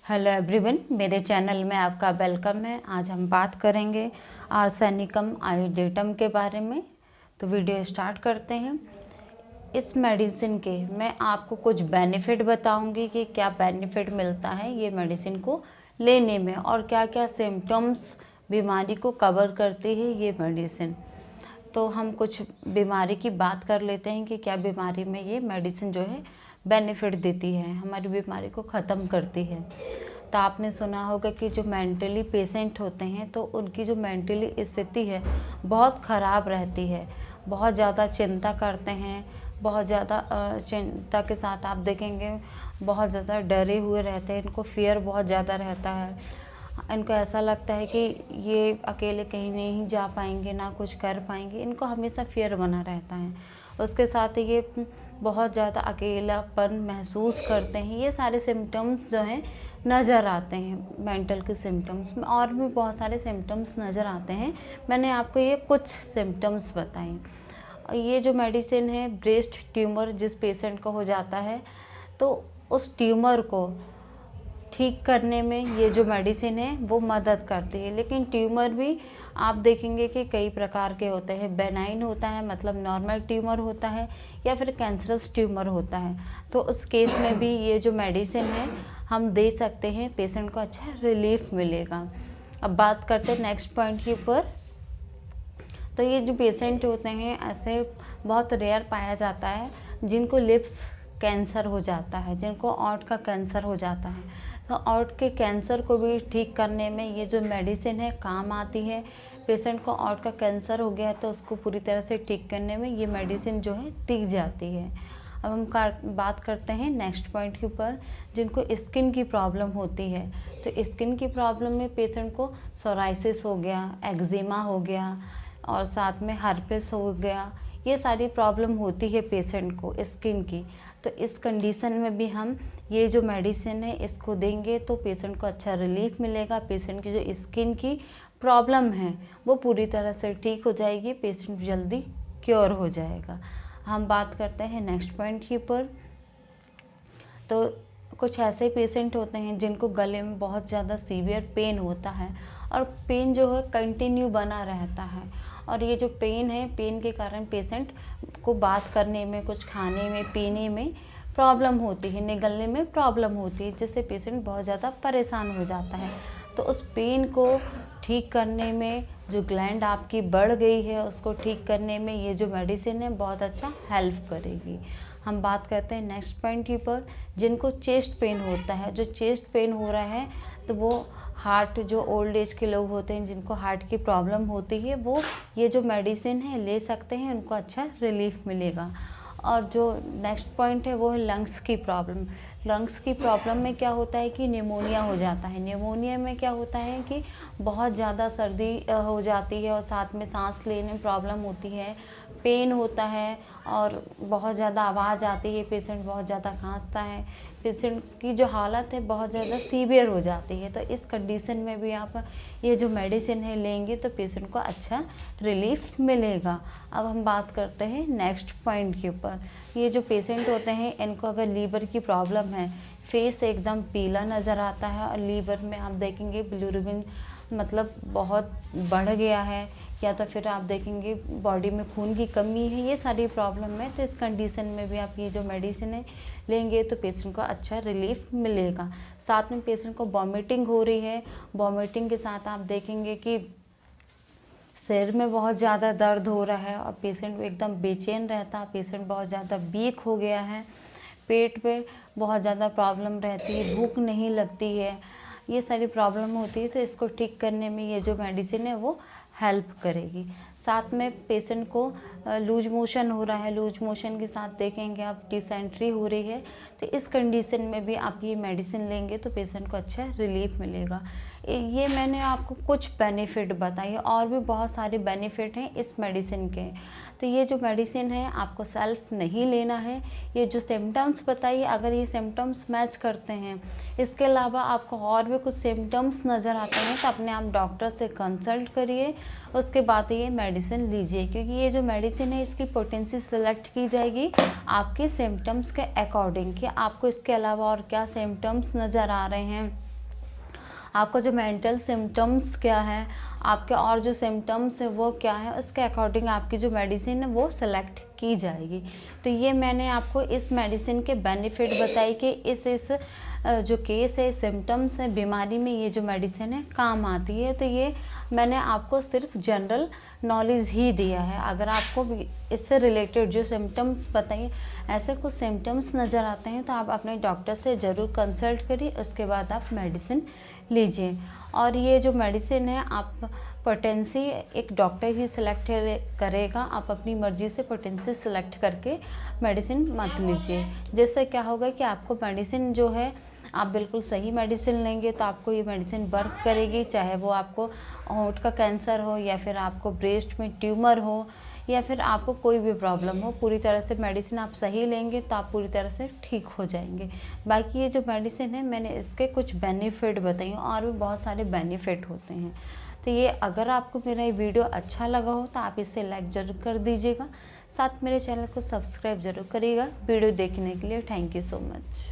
Hello everyone, मेरे channel में आपका वेलकम है। आज हम बात करेंगे आर्सेनिकम आयोडेटम के बारे में। तो वीडियो स्टार्ट करते हैं। इस मेडिसिन के मैं आपको कुछ बेनिफिट बताऊंगी कि क्या बेनिफिट मिलता है ये मेडिसिन को लेने में और क्या क्या सिम्टम्स बीमारी को कवर करती है ये मेडिसिन। तो हम कुछ बीमारी की बात कर लेते हैं कि क्या बीमारी में ये मेडिसिन जो है बेनिफिट देती है, हमारी बीमारी को ख़त्म करती है। तो आपने सुना होगा कि जो मेंटली पेशेंट होते हैं तो उनकी जो मेंटली स्थिति है बहुत ख़राब रहती है, बहुत ज़्यादा चिंता करते हैं, बहुत ज़्यादा चिंता के साथ आप देखेंगे बहुत ज़्यादा डरे हुए रहते हैं, इनको फियर बहुत ज़्यादा रहता है। इनको ऐसा लगता है कि ये अकेले कहीं नहीं जा पाएंगे, ना कुछ कर पाएंगे, इनको हमेशा फियर बना रहता है। उसके साथ ही ये बहुत ज़्यादा अकेलापन महसूस करते हैं। ये सारे सिम्टम्स जो हैं नज़र आते हैं मेंटल के सिम्टम्स में, और भी बहुत सारे सिम्टम्स नज़र आते हैं। मैंने आपको ये कुछ सिम्टम्स बताए। ये जो मेडिसिन है ब्रेस्ट ट्यूमर जिस पेशेंट को हो जाता है तो उस ट्यूमर को ठीक करने में ये जो मेडिसिन है वो मदद करती है। लेकिन ट्यूमर भी आप देखेंगे कि कई प्रकार के होते हैं। बेनाइन होता है, मतलब नॉर्मल ट्यूमर होता है, या फिर कैंसरस ट्यूमर होता है। तो उस केस में भी ये जो मेडिसिन है हम दे सकते हैं, पेशेंट को अच्छा रिलीफ मिलेगा। अब बात करते हैं नेक्स्ट पॉइंट के ऊपर। तो ये जो पेशेंट होते हैं ऐसे बहुत रेयर पाया जाता है जिनको लिप्स कैंसर हो जाता है, जिनको ओंठ का कैंसर हो जाता है। तो ओंठ के कैंसर को भी ठीक करने में ये जो मेडिसिन है काम आती है। पेशेंट को ओंठ का कैंसर हो गया है तो उसको पूरी तरह से ठीक करने में ये मेडिसिन जो है दी जाती है। अब हम बात करते हैं नेक्स्ट पॉइंट के ऊपर, जिनको स्किन की प्रॉब्लम होती है। तो स्किन की प्रॉब्लम में पेशेंट को सोराइसिस हो गया, एक्जिमा हो गया और साथ में हर्पिस हो गया, ये सारी प्रॉब्लम होती है पेशेंट को स्किन की। तो इस कंडीशन में भी हम ये जो मेडिसिन है इसको देंगे तो पेशेंट को अच्छा रिलीफ मिलेगा। पेशेंट की जो स्किन की प्रॉब्लम है वो पूरी तरह से ठीक हो जाएगी, पेशेंट जल्दी क्योर हो जाएगा। हम बात करते हैं नेक्स्ट पॉइंट के ऊपर। तो कुछ ऐसे पेशेंट होते हैं जिनको गले में बहुत ज़्यादा सीवियर पेन होता है और पेन जो है कंटिन्यू बना रहता है। और ये जो पेन है, पेन के कारण पेशेंट को बात करने में, कुछ खाने में, पीने में प्रॉब्लम होती है, निगलने में प्रॉब्लम होती है, जिससे पेशेंट बहुत ज़्यादा परेशान हो जाता है। तो उस पेन को ठीक करने में, जो ग्लैंड आपकी बढ़ गई है उसको ठीक करने में ये जो मेडिसिन है बहुत अच्छा हेल्प करेगी। हम बात करते हैं नेक्स्ट पॉइंट के ऊपर, जिनको चेस्ट पेन होता है। जो चेस्ट पेन हो रहा है तो वो हार्ट, जो ओल्ड एज के लोग होते हैं जिनको हार्ट की प्रॉब्लम होती है, वो ये जो मेडिसिन है ले सकते हैं, उनको अच्छा रिलीफ मिलेगा। और जो नेक्स्ट पॉइंट है वो है लंग्स की प्रॉब्लम। लंग्स की प्रॉब्लम में क्या होता है कि निमोनिया हो जाता है। निमोनिया में क्या होता है कि बहुत ज़्यादा सर्दी हो जाती है और साथ में सांस लेने में प्रॉब्लम होती है, पेन होता है और बहुत ज़्यादा आवाज़ आती है, पेशेंट बहुत ज़्यादा खांसता है, पेशेंट की जो हालत है बहुत ज़्यादा सीवियर हो जाती है। तो इस कंडीशन में भी आप ये जो मेडिसिन है लेंगे तो पेशेंट को अच्छा रिलीफ मिलेगा। अब हम बात करते हैं नेक्स्ट पॉइंट के ऊपर। ये जो पेशेंट होते हैं इनको अगर लीवर की प्रॉब्लम है, फेस एकदम पीला नज़र आता है और लीवर में आप देखेंगे बिलिरुबिन मतलब बहुत बढ़ गया है, या तो फिर आप देखेंगे बॉडी में खून की कमी है, ये सारी प्रॉब्लम है। तो इस कंडीशन में भी आप ये जो मेडिसिन है लेंगे तो पेशेंट को अच्छा रिलीफ मिलेगा। साथ में पेशेंट को वॉमिटिंग हो रही है, वॉमिटिंग के साथ आप देखेंगे कि सिर में बहुत ज़्यादा दर्द हो रहा है और पेशेंट एकदम बेचैन रहता है, पेशेंट बहुत ज़्यादा वीक हो गया है, पेट पे बहुत ज़्यादा प्रॉब्लम रहती है, भूख नहीं लगती है, ये सारी प्रॉब्लम होती है। तो इसको ठीक करने में ये जो मेडिसिन है वो हेल्प करेगी। साथ में पेशेंट को लूज मोशन हो रहा है, लूज मोशन के साथ देखेंगे आप डिसेंट्री हो रही है, तो इस कंडीशन में भी आप ये मेडिसिन लेंगे तो पेशेंट को अच्छा रिलीफ मिलेगा। ये मैंने आपको कुछ बेनिफिट बताए, और भी बहुत सारे बेनिफिट हैं इस मेडिसिन के। तो ये जो मेडिसिन है आपको सेल्फ नहीं लेना है। ये जो सिम्टम्स बताइए, अगर ये सिम्टम्स मैच करते हैं, इसके अलावा आपको और भी कुछ सिम्टम्स नज़र आते हैं तो अपने आप डॉक्टर से कंसल्ट करिए, उसके बाद ये मेडिसिन लीजिए। क्योंकि ये जो मेडिसिन है इसकी पोटेंसी सेलेक्ट की जाएगी आपके सिम्टम्स के अकॉर्डिंग कि आपको इसके अलावा और क्या सिम्टम्स नज़र आ रहे हैं, आपका जो मेंटल सिम्टम्स क्या है, आपके और जो सिम्टम्स है वो क्या है, उसके अकॉर्डिंग आपकी जो मेडिसिन है वो सेलेक्ट की जाएगी। तो ये मैंने आपको इस मेडिसिन के बेनिफिट बताई कि इस जो केस है, सिम्टम्स है, बीमारी में ये जो मेडिसिन है काम आती है। तो ये मैंने आपको सिर्फ जनरल नॉलेज ही दिया है। अगर आपको इससे रिलेटेड जो सिम्टम्स बताइए, ऐसे कुछ सिम्टम्स नज़र आते हैं तो आप अपने डॉक्टर से ज़रूर कंसल्ट करिए, उसके बाद आप मेडिसिन लीजिए। और ये जो मेडिसिन है आप पोटेंसी एक डॉक्टर ही सिलेक्ट करेगा, आप अपनी मर्ज़ी से पोटेंसी सिलेक्ट करके मेडिसिन मत लीजिए। जिससे क्या होगा कि आपको मेडिसिन जो है आप बिल्कुल सही मेडिसिन लेंगे तो आपको ये मेडिसिन वर्क करेगी, चाहे वो आपको होंठ का कैंसर हो या फिर आपको ब्रेस्ट में ट्यूमर हो या फिर आपको कोई भी प्रॉब्लम हो, पूरी तरह से मेडिसिन आप सही लेंगे तो आप पूरी तरह से ठीक हो जाएंगे। बाकी ये जो मेडिसिन है मैंने इसके कुछ बेनिफिट बताई, और भी बहुत सारे बेनिफिट होते हैं। तो ये अगर आपको मेरा ये वीडियो अच्छा लगा हो तो आप इसे लाइक ज़रूर कर दीजिएगा, साथ मेरे चैनल को सब्सक्राइब ज़रूर करिएगा। वीडियो देखने के लिए थैंक यू सो मच।